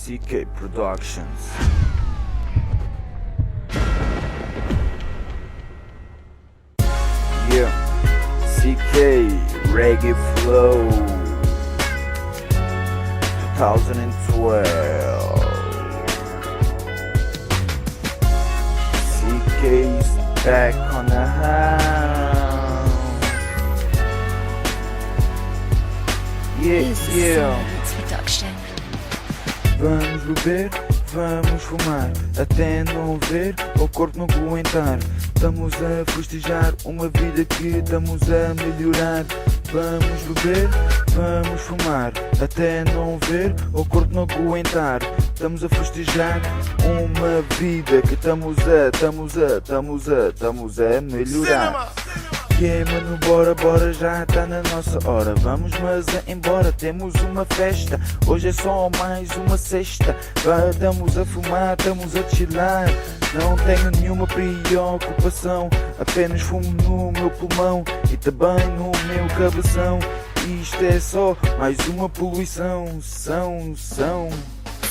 CK Productions. Yeah, CK Reggae Flow 2012. CK's back on the house. Yeah. Production. Vamos beber, vamos fumar, até não ver o corpo não aguentar. Estamos a festejar uma vida que estamos a melhorar. Vamos beber, vamos fumar, até não ver o corpo não aguentar. Estamos a festejar uma vida que estamos a melhorar. Yeah, mano, bora, já tá na nossa hora. Vamos, mas é embora, temos uma festa. Hoje é só mais uma sexta. Estamos a fumar, estamos a chilar. Não tenho nenhuma preocupação, apenas fumo no meu pulmão e também no meu cabeção. Isto é só mais uma poluição,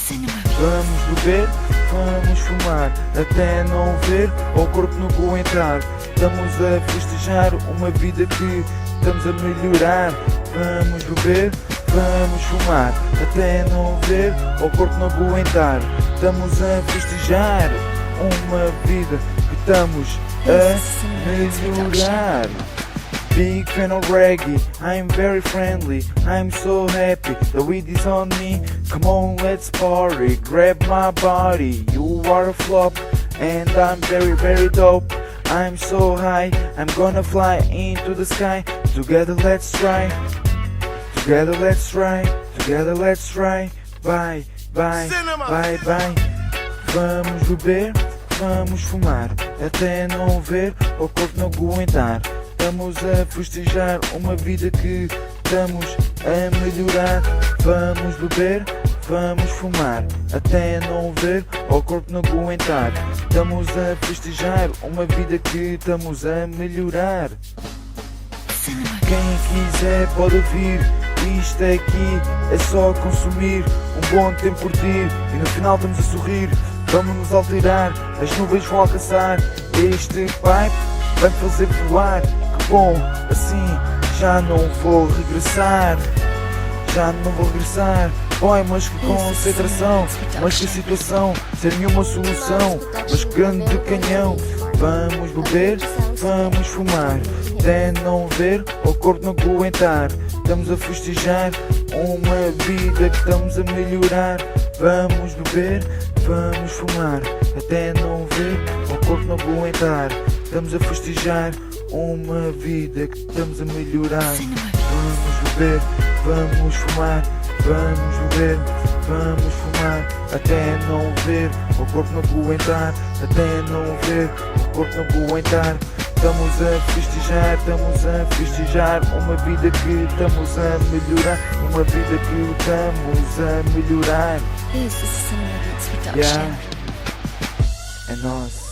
Vamos beber, vamos fumar, até não ver o corpo não aguentar. Estamos a festejar uma vida que estamos a melhorar. Vamos beber, vamos fumar, até não ver o corpo não aguentar. Estamos a festejar uma vida que estamos a melhorar. Big fan of reggae, I'm very friendly, I'm so happy, the weed is on me. Come on, let's party, grab my body. You are a flop, and I'm very dope. I'm so high, I'm gonna fly into the sky. Together let's try, together let's try, together let's try. Bye. Vamos beber, vamos fumar, até não ver o corpo não aguentar. Estamos a festejar uma vida que estamos a melhorar. Vamos beber, vamos fumar, até não ver o corpo não aguentar. Estamos a festejar uma vida que estamos a melhorar. Quem quiser pode ouvir, isto aqui é só consumir. Um bom tempo por ti e no final estamos a sorrir. Vamos nos alterar, as nuvens vão alcançar. Este pipe vai fazer voar. Que bom, assim já não vou regressar. Boy, mas que concentração, mas que situação, sem nenhuma solução, mas que grande canhão. Vamos beber, vamos fumar, até não ver o corpo não aguentar. Estamos a festejar uma vida que estamos a melhorar. Vamos beber, vamos fumar, até não ver o corpo não aguentar. Estamos a festejar uma vida que estamos a melhorar. Vamos beber, vamos fumar, vamos beber, vamos fumar, até não ver o corpo não aguentar. Até não ver o corpo não aguentar. Estamos a festejar uma vida que estamos a melhorar. Uma vida que estamos a melhorar. This is Cinema Beats Production. Yeah, é nós.